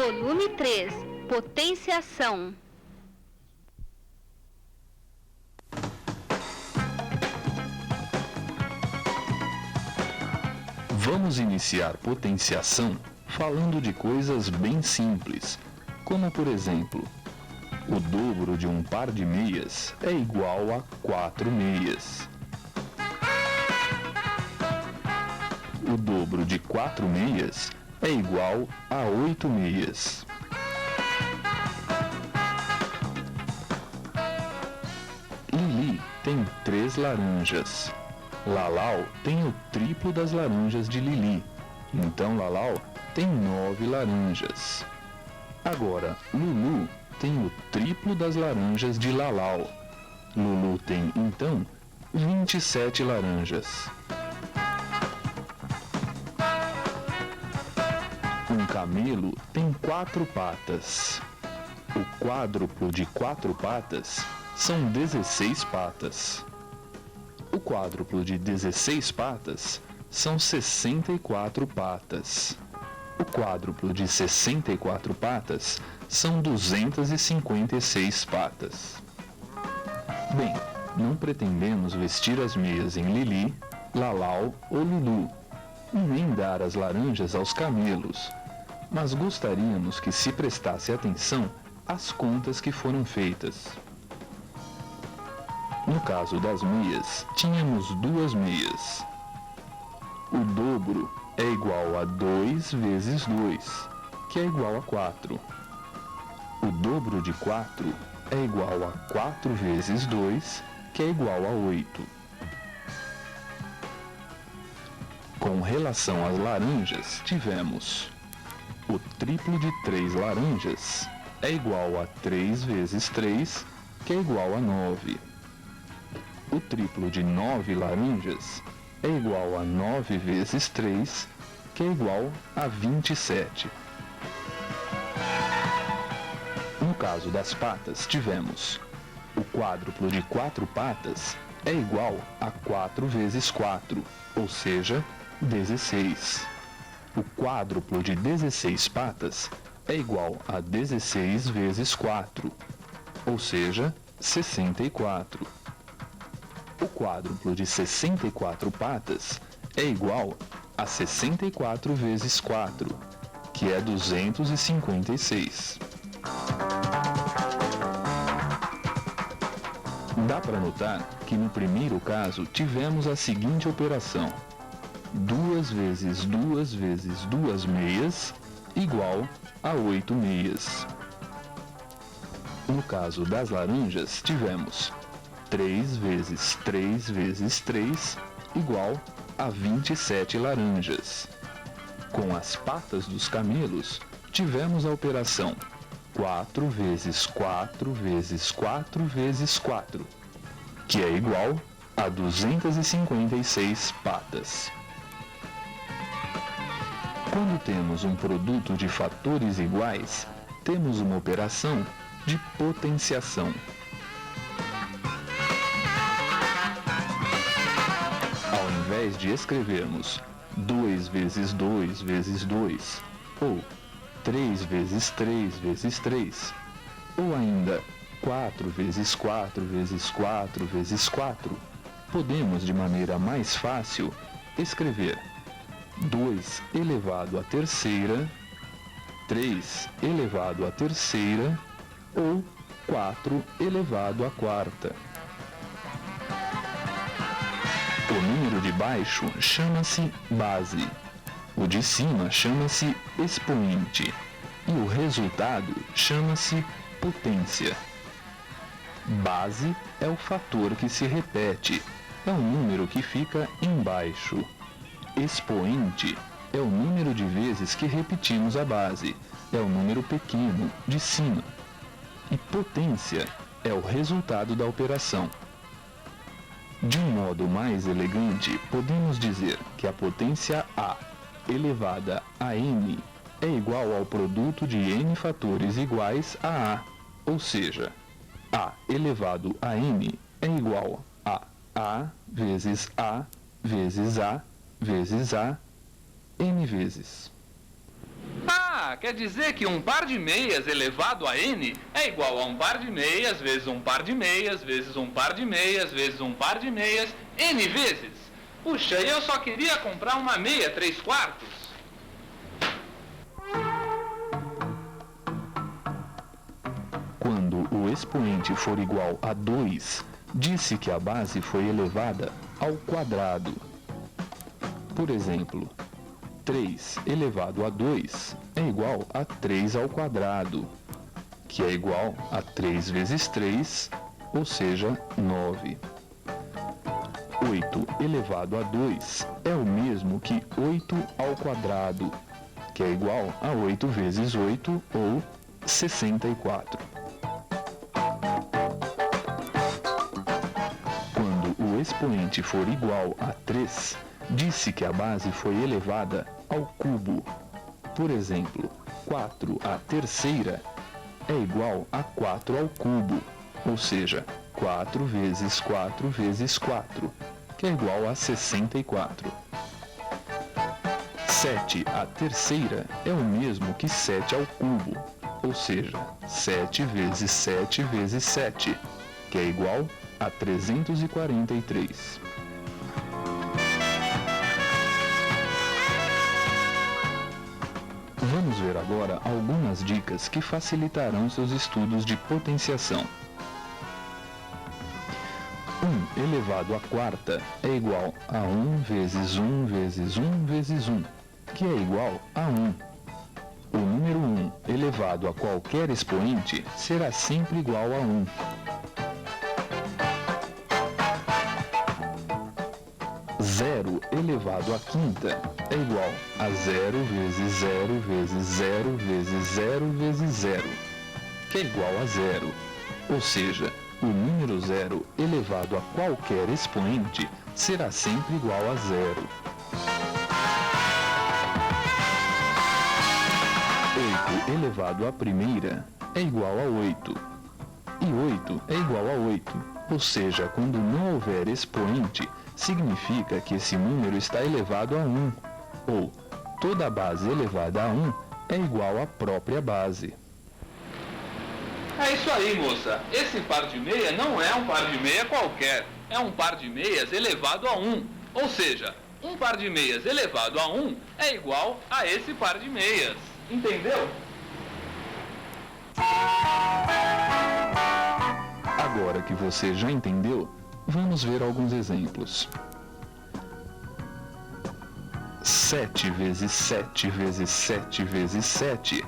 Volume 3. Potenciação. Vamos iniciar potenciação falando de coisas bem simples, como por exemplo, o dobro de um par de meias é igual a 4 meias. O dobro de 4 meias é igual a 8 meias. Lili tem 3 laranjas. Lalau tem o triplo das laranjas de Lili, então Lalau tem 9 laranjas. Agora, Lulu tem o triplo das laranjas de Lalau. Lulu tem, então, 27 laranjas. Um camelo tem 4 patas. O quádruplo de 4 patas são 16 patas. O quádruplo de 16 patas são 64 patas. O quádruplo de 64 patas são 256 patas. Bem, não pretendemos vestir as meias em Lili, Lalau ou Lulu, nem dar as laranjas aos camelos, mas gostaríamos que se prestasse atenção às contas que foram feitas. No caso das meias, tínhamos 2 meias. O dobro é igual a 2 vezes 2, que é igual a 4. O dobro de 4 é igual a 4 vezes 2, que é igual a 8. Com relação às laranjas, tivemos o triplo de 3 laranjas é igual a 3 vezes 3, que é igual a 9. O triplo de 9 laranjas é igual a 9 vezes 3, que é igual a 27. No caso das patas, tivemos o quádruplo de 4 patas é igual a 4 vezes 4, ou seja, 16. O quádruplo de 16 patas é igual a 16 vezes 4, ou seja, 64. O quádruplo de 64 patas é igual a 64 vezes 4, que é 256. Dá para notar que no primeiro caso tivemos a seguinte operação: 2 vezes 2 vezes 2 meias igual a 8 meias. No caso das laranjas, tivemos 3 vezes 3 vezes 3 igual a 27 laranjas. Com as patas dos camelos, tivemos a operação 4 vezes 4 vezes 4 vezes 4, que é igual a 256 patas. Quando temos um produto de fatores iguais, temos uma operação de potenciação. Ao invés de escrevermos 2 vezes 2 vezes 2, ou 3 vezes 3 vezes 3, ou ainda 4 vezes 4 vezes 4 vezes 4, podemos de maneira mais fácil escrever 2 elevado à terceira, 3 elevado à terceira, ou 4 elevado à quarta. O número de baixo chama-se base, o de cima chama-se expoente e o resultado chama-se potência. Base é o fator que se repete, é o número que fica embaixo. Expoente é o número de vezes que repetimos a base, é o número pequeno de cima. E potência é o resultado da operação. De um modo mais elegante, podemos dizer que a potência A elevada a n é igual ao produto de n fatores iguais a A, ou seja, A elevado a n é igual a A vezes A vezes A vezes A, n vezes. Ah! Ah, quer dizer que um par de meias elevado a n é igual a um par de meias vezes um par de meias vezes um par de meias vezes um par de meias n vezes. Puxa, eu só queria comprar uma meia 3/4. Quando o expoente for igual a 2, disse que a base foi elevada ao quadrado. Por exemplo, 3 elevado a 2 é igual a 3 ao quadrado, que é igual a 3 vezes 3, ou seja, 9. 8 elevado a 2 é o mesmo que 8 ao quadrado, que é igual a 8 vezes 8, ou 64. Quando o expoente for igual a 3, disse que a base foi elevada ao cubo. Por exemplo, 4 à terceira é igual a 4 ao cubo, ou seja, 4 vezes 4 vezes 4, que é igual a 64. 7 à terceira é o mesmo que 7 ao cubo, ou seja, 7 vezes 7 vezes 7, que é igual a 343. Vamos ver agora algumas dicas que facilitarão seus estudos de potenciação. 1 elevado à quarta é igual a 1 vezes 1 vezes 1 vezes 1, que é igual a 1. O número 1 elevado a qualquer expoente será sempre igual a 1. 0 elevado à quinta é igual a 0 vezes 0 vezes 0 vezes 0 vezes 0, que é igual a 0. Ou seja, o número 0 elevado a qualquer expoente será sempre igual a 0. 8 elevado à primeira é igual a 8. E 8 é igual a 8. Ou seja, quando não houver expoente, significa que esse número está elevado a 1. Ou, toda base elevada a 1 é igual à própria base. É isso aí, moça. Esse par de meia não é um par de meia qualquer. É um par de meias elevado a 1. Ou seja, um par de meias elevado a 1 é igual a esse par de meias. Entendeu? Agora que você já entendeu, vamos ver alguns exemplos. 7 vezes 7 vezes 7 vezes 7,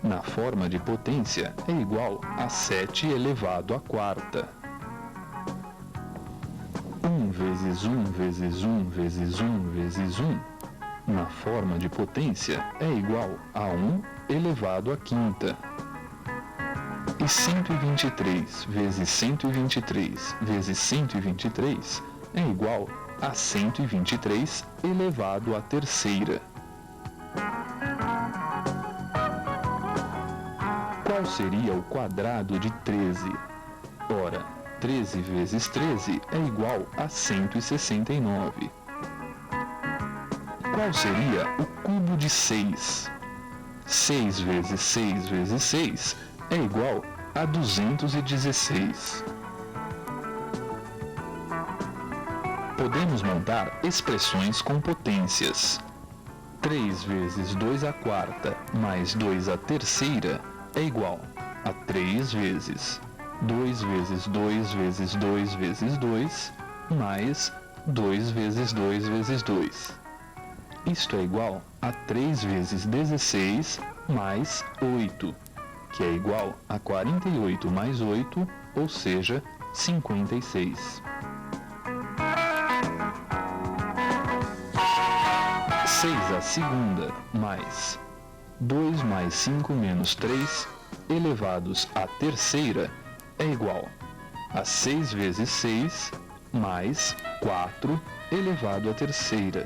na forma de potência, é igual a 7 elevado à quarta. 1 vezes 1 vezes 1 vezes 1 vezes 1, na forma de potência, é igual a 1 elevado à quinta. E 123 vezes 123 vezes 123 é igual a 123 elevado à terceira. Qual seria o quadrado de 13? Ora, 13 vezes 13 é igual a 169. Qual seria o cubo de 6? 6 vezes 6 vezes 6 é igual a 216. Podemos montar expressões com potências. 3 vezes 2 à quarta mais 2 à terceira é igual a 3 vezes 2 vezes 2 vezes 2 vezes 2 mais 2 vezes 2 vezes 2. Isto é igual a 3 vezes 16 mais 8, que é igual a 48 mais 8, ou seja, 56. 6 à segunda mais 2 mais 5 menos 3 elevados à terceira é igual a 6 vezes 6 mais 4 elevado à terceira.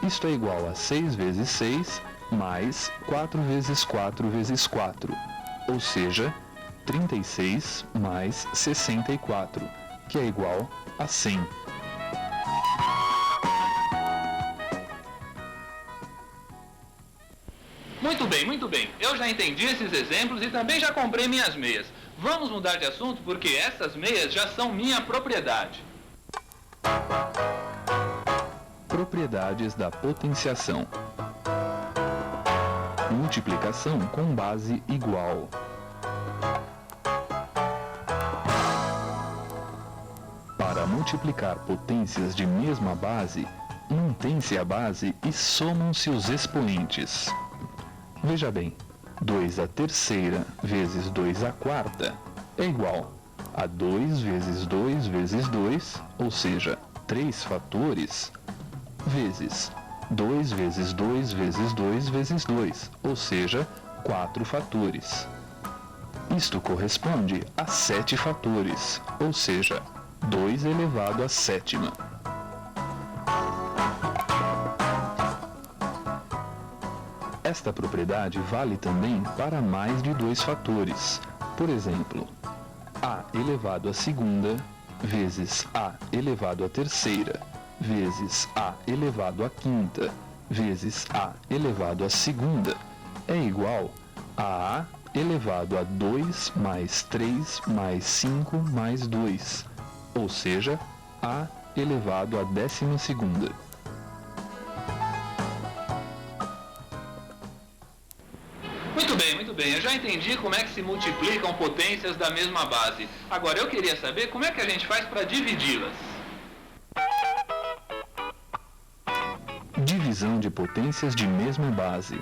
Isto é igual a 6 vezes 6 mais 4 vezes 4 vezes 4, ou seja, 36 mais 64, que é igual a 100. Muito bem, muito bem. Eu já entendi esses exemplos e também já comprei minhas meias. Vamos mudar de assunto porque essas meias já são minha propriedade. Propriedades da potenciação. Multiplicação com base igual. Para multiplicar potências de mesma base, mantém-se a base e somam-se os expoentes. Veja bem, 2 à terceira vezes 2 à quarta é igual a 2 vezes 2 vezes 2, ou seja, 3 fatores, vezes 2 vezes 2 vezes 2 vezes 2, ou seja, 4 fatores. Isto corresponde a 7 fatores, ou seja, 2 elevado à sétima. Esta propriedade vale também para mais de 2 fatores. Por exemplo, a elevado à segunda vezes a elevado à terceira vezes a elevado à quinta vezes a elevado à segunda é igual a elevado a 2 mais 3 mais 5 mais 2, ou seja, a elevado à 12ª. Muito bem, eu já entendi como é que se multiplicam potências da mesma base. Agora eu queria saber como é que a gente faz para dividi-las. Divisão de potências de mesma base.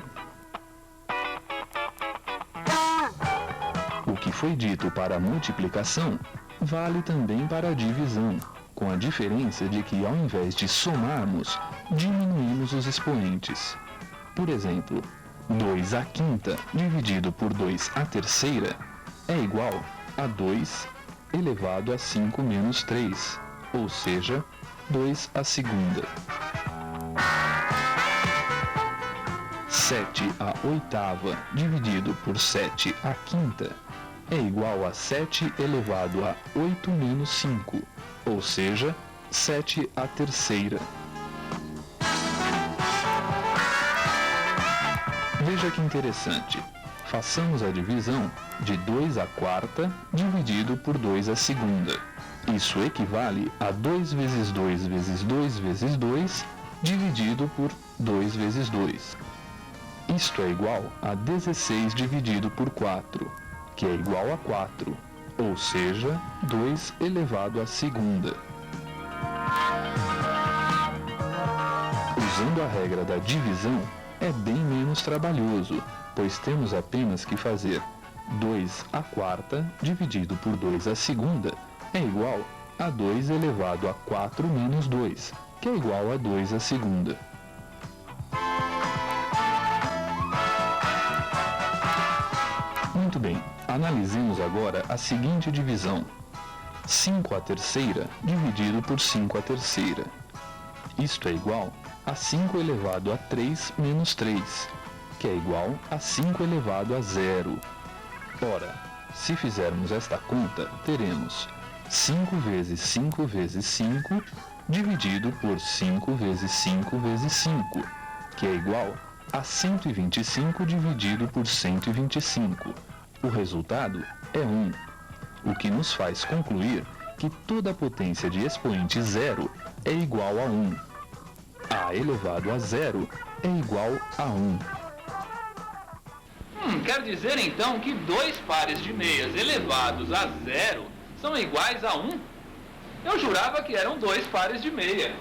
O que foi dito para a multiplicação vale também para a divisão, com a diferença de que ao invés de somarmos, diminuímos os expoentes. Por exemplo, 2 à quinta dividido por 2 à terceira é igual a 2 elevado a 5 menos 3, ou seja, 2 à segunda. 7 à oitava dividido por 7 à quinta é igual a 7 elevado a 8 menos 5, ou seja, 7 à terceira. Veja que interessante. Façamos a divisão de 2 à quarta dividido por 2 à segunda. Isso equivale a 2 vezes 2 vezes 2 vezes 2 dividido por 2 vezes 2. Isto é igual a 16 dividido por 4, que é igual a 4, ou seja, 2 elevado à segunda. Usando a regra da divisão, é bem menos trabalhoso, pois temos apenas que fazer 2 à quarta dividido por 2 à segunda é igual a 2 elevado a 4 menos 2, que é igual a 2 à segunda. Muito bem, analisemos agora a seguinte divisão. 5 à terceira dividido por 5 à terceira. Isto é igual a 5 elevado a 3 menos 3, que é igual a 5 elevado a 0. Ora, se fizermos esta conta, teremos 5 vezes 5 vezes 5 dividido por 5 vezes 5 vezes 5, que é igual a 125 dividido por 125. O resultado é 1, o que nos faz concluir que toda potência de expoente zero é igual a 1. A elevado a 0 é igual a 1. Quer dizer então que 2 pares de meias elevados a 0 são iguais a 1? Eu jurava que eram 2 pares de meia.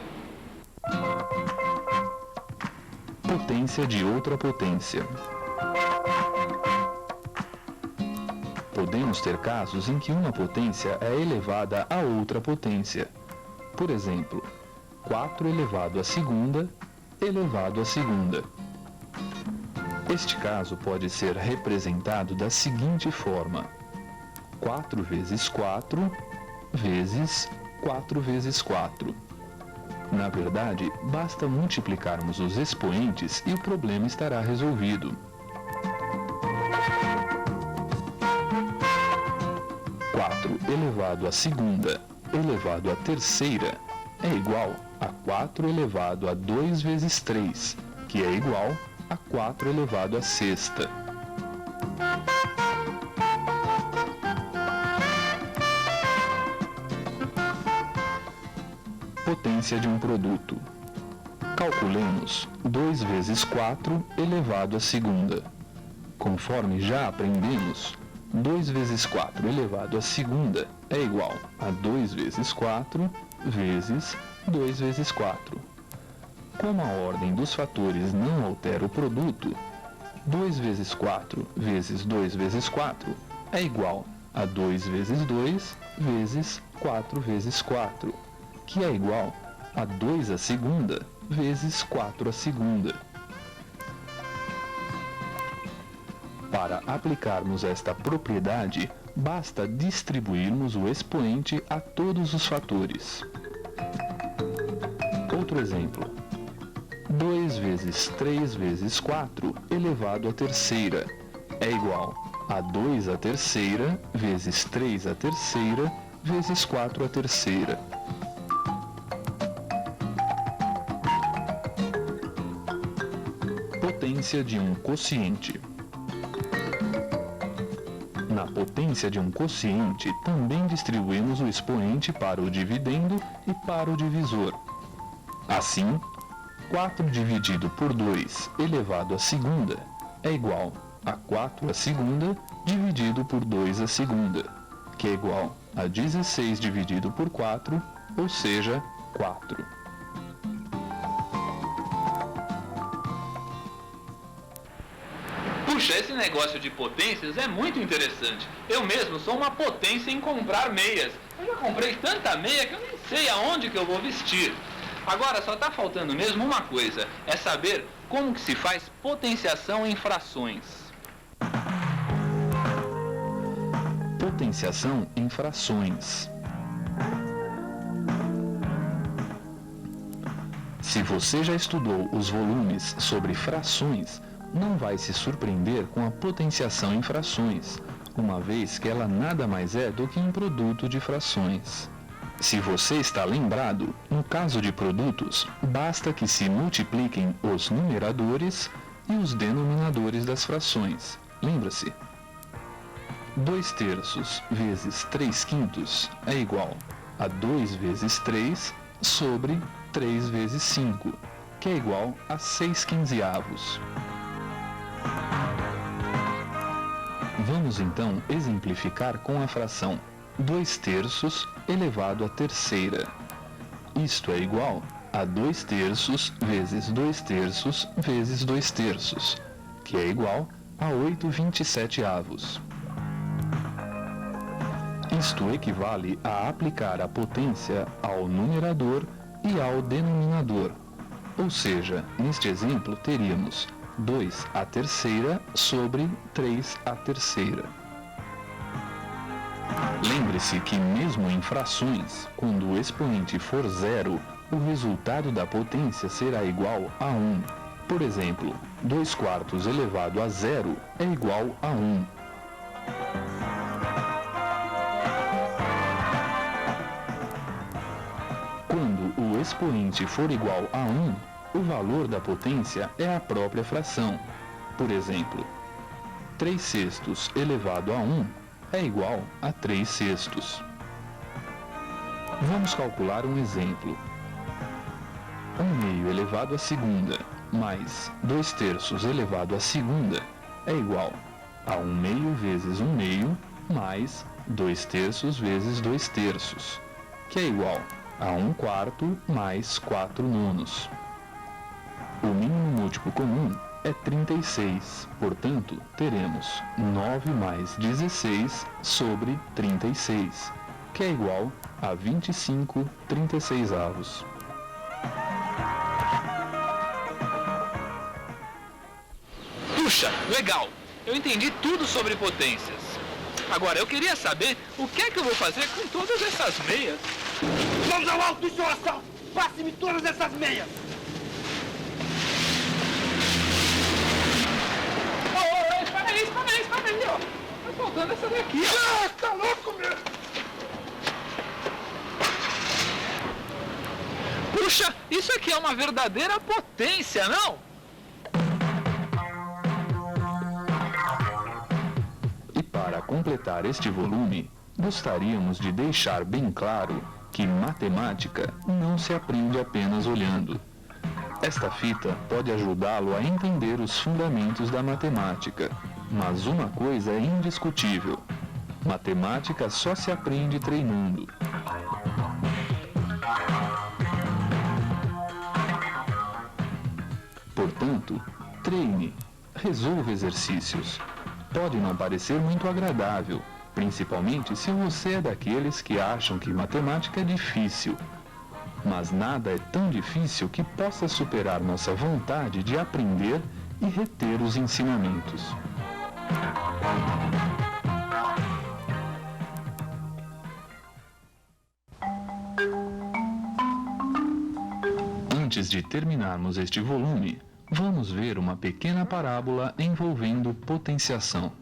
Potência de outra potência. Podemos ter casos em que uma potência é elevada a outra potência. Por exemplo, 4 elevado à segunda elevado à segunda. Este caso pode ser representado da seguinte forma: 4 vezes 4 vezes 4 vezes 4. Na verdade, basta multiplicarmos os expoentes e o problema estará resolvido. 4 elevado à segunda elevado à terceira é igual a 4 elevado a 2 vezes 3, que é igual a 4 elevado à sexta. Potência de um produto. Calculemos 2 vezes 4 elevado à segunda. Conforme já aprendemos, 2 vezes 4 elevado à segunda é igual a 2 vezes 4 vezes 2 vezes 4. Como a ordem dos fatores não altera o produto, 2 vezes 4 vezes 2 vezes 4 é igual a 2 vezes 2 vezes 4 vezes 4, que é igual a 2 à segunda vezes 4 à segunda. Para aplicarmos esta propriedade, basta distribuirmos o expoente a todos os fatores. Outro exemplo. 2 vezes 3 vezes 4 elevado à terceira é igual a 2 à terceira vezes 3 à terceira vezes 4 à terceira. Potência de um quociente. Na potência de um quociente, também distribuímos o expoente para o dividendo e para o divisor. Assim, 4 dividido por 2 elevado à segunda é igual a 4 à segunda dividido por 2 à segunda, que é igual a 16 dividido por 4, ou seja, 4. Puxa, esse negócio de potências é muito interessante. Eu mesmo sou uma potência em comprar meias. Eu já comprei tanta meia que eu nem sei aonde que eu vou vestir. Agora só está faltando mesmo uma coisa, é saber como que se faz potenciação em frações. Potenciação em frações. Se você já estudou os volumes sobre frações, não vai se surpreender com a potenciação em frações, uma vez que ela nada mais é do que um produto de frações. Se você está lembrado, no caso de produtos, basta que se multipliquem os numeradores e os denominadores das frações. Lembra-se? 2 terços vezes 3 quintos é igual a 2 vezes 3 sobre 3 vezes 5, que é igual a 6 quinzeavos. Vamos então exemplificar com a fração 2 terços elevado à terceira. Isto é igual a 2 terços vezes 2 terços vezes 2 terços, que é igual a 8 27avos. Isto equivale a aplicar a potência ao numerador e ao denominador. Ou seja, neste exemplo teríamos 2 à terceira sobre 3 à terceira. Lembre-se que mesmo em frações, quando o expoente for zero, o resultado da potência será igual a 1. Por exemplo, 2 quartos elevado a zero é igual a 1. Quando o expoente for igual a 1, o valor da potência é a própria fração. Por exemplo, 3 sextos elevado a 1 é igual a 3 sextos. Vamos calcular um exemplo. 1/2 elevado à segunda mais 2 terços elevado à segunda é igual a 1/2 vezes 1/2 mais 2 terços vezes 2 terços, que é igual a 1 quarto mais 4 nonos. O mínimo múltiplo comum é 36, portanto, teremos 9 mais 16 sobre 36, que é igual a 25 36avos. Puxa, legal! Eu entendi tudo sobre potências. Agora, eu queria saber o que é que eu vou fazer com todas essas meias. Vamos ao alto do seu assalto! Passe-me todas essas meias! Espera aí, ó. Tá faltando essa daqui. Ah, tá louco, meu! Puxa, isso aqui é uma verdadeira potência, não? completar este volume, gostaríamos de deixar bem claro que matemática não se aprende apenas olhando. Esta fita pode ajudá-lo a entender os fundamentos da matemática, mas uma coisa é indiscutível: matemática só se aprende treinando. Portanto, treine, resolva exercícios. Pode não parecer muito agradável, principalmente se você é daqueles que acham que matemática é difícil. Mas nada é tão difícil que possa superar nossa vontade de aprender e reter os ensinamentos. Antes de terminarmos este volume, vamos ver uma pequena parábola envolvendo potenciação.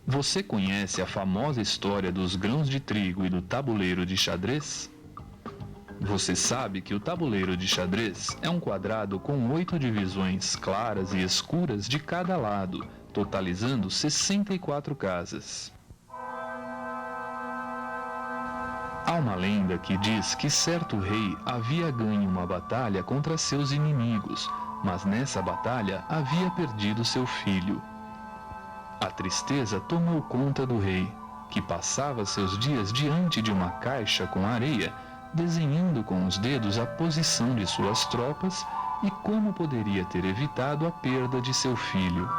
Você conhece a famosa história dos grãos de trigo e do tabuleiro de xadrez? Você sabe que o tabuleiro de xadrez é um quadrado com 8 divisões claras e escuras de cada lado, totalizando 64 casas. Há uma lenda que diz que certo rei havia ganho uma batalha contra seus inimigos, mas nessa batalha havia perdido seu filho. A tristeza tomou conta do rei, que passava seus dias diante de uma caixa com areia, desenhando com os dedos a posição de suas tropas e como poderia ter evitado a perda de seu filho.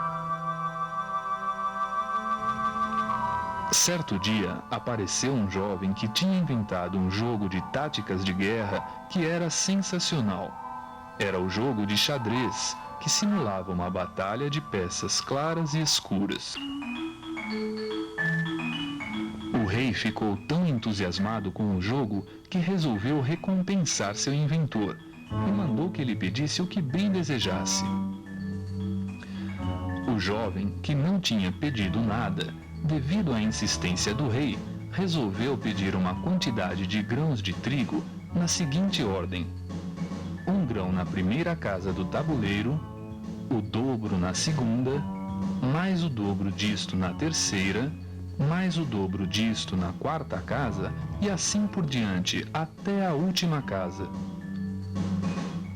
Certo dia, apareceu um jovem que tinha inventado um jogo de táticas de guerra que era sensacional. Era o jogo de xadrez, que simulava uma batalha de peças claras e escuras. O rei ficou tão entusiasmado com o jogo que resolveu recompensar seu inventor e mandou que ele pedisse o que bem desejasse. O jovem, que não tinha pedido nada, devido à insistência do rei, resolveu pedir uma quantidade de grãos de trigo na seguinte ordem: 1 grão na primeira casa do tabuleiro, o dobro na segunda, mais o dobro disto na terceira, mais o dobro disto na quarta casa e assim por diante até a última casa.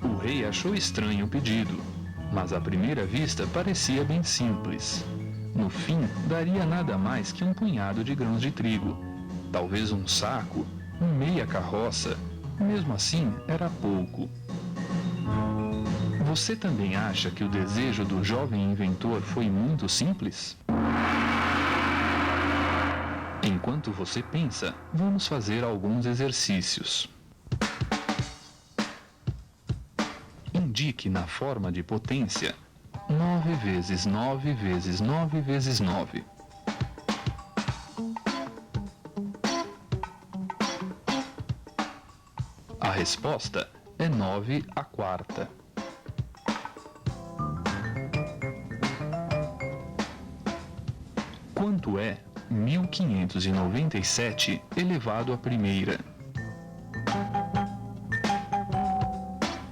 O rei achou estranho o pedido, mas à primeira vista parecia bem simples. No fim, daria nada mais que um punhado de grãos de trigo, talvez um saco, meia carroça. Mesmo assim, era pouco. Você também acha que o desejo do jovem inventor foi muito simples? Enquanto você pensa, vamos fazer alguns exercícios. Indique na forma de potência 9 vezes 9 vezes 9 vezes 9. A resposta é 9 à quarta. Quanto é 1597 elevado à primeira?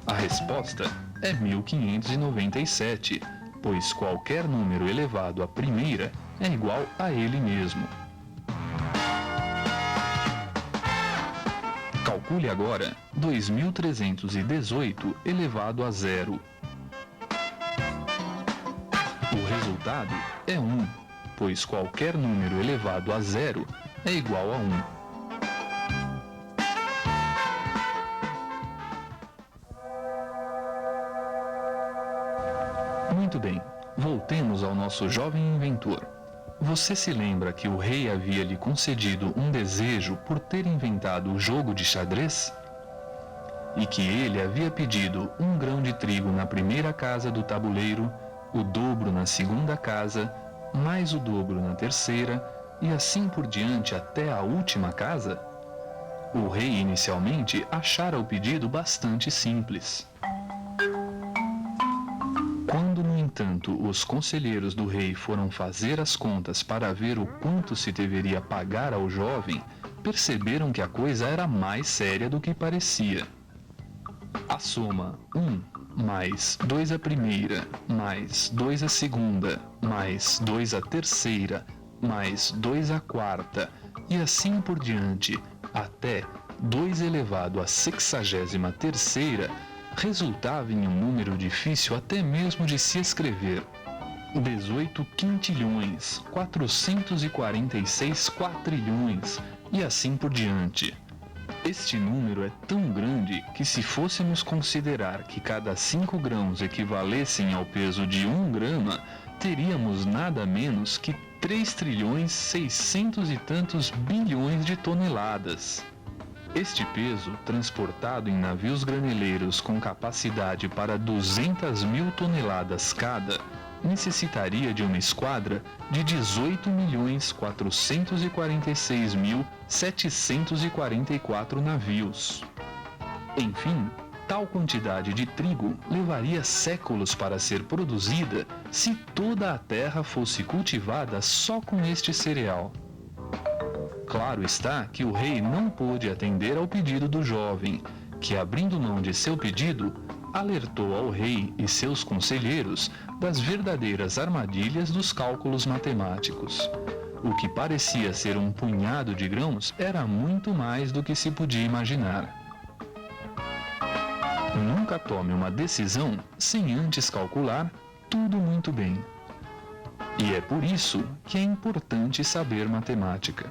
A resposta é 1597, pois qualquer número elevado à primeira é igual a ele mesmo. Calcule agora 2318 elevado a zero. O resultado é 1, pois qualquer número elevado a zero é igual a 1. Muito bem, voltemos ao nosso jovem inventor. Você se lembra que o rei havia lhe concedido um desejo por ter inventado o jogo de xadrez? E que ele havia pedido 1 grão de trigo na primeira casa do tabuleiro, o dobro na segunda casa, mais o dobro na terceira, e assim por diante até a última casa? O rei inicialmente achara o pedido bastante simples. Quando, no entanto, os conselheiros do rei foram fazer as contas para ver o quanto se deveria pagar ao jovem, perceberam que a coisa era mais séria do que parecia. A soma 1 mais 2 à primeira, mais 2 à segunda, mais 2 à terceira, mais 2 à quarta, e assim por diante, até 2 elevado à 63ª, resultava em um número difícil até mesmo de se escrever. 18 quintilhões, 446 quatrilhões, e assim por diante. Este número é tão grande que, se fôssemos considerar que cada 5 grãos equivalessem ao peso de 1 grama, teríamos nada menos que 3 trilhões 600 e tantos bilhões de toneladas. Este peso, transportado em navios graneleiros com capacidade para 200 mil toneladas cada, necessitaria de uma esquadra de 18.446.744 navios. Enfim, tal quantidade de trigo levaria séculos para ser produzida se toda a terra fosse cultivada só com este cereal. Claro está que o rei não pôde atender ao pedido do jovem, que, abrindo mão de seu pedido, alertou ao rei e seus conselheiros das verdadeiras armadilhas dos cálculos matemáticos. O que parecia ser um punhado de grãos era muito mais do que se podia imaginar. Nunca tome uma decisão sem antes calcular tudo muito bem. E é por isso que é importante saber matemática.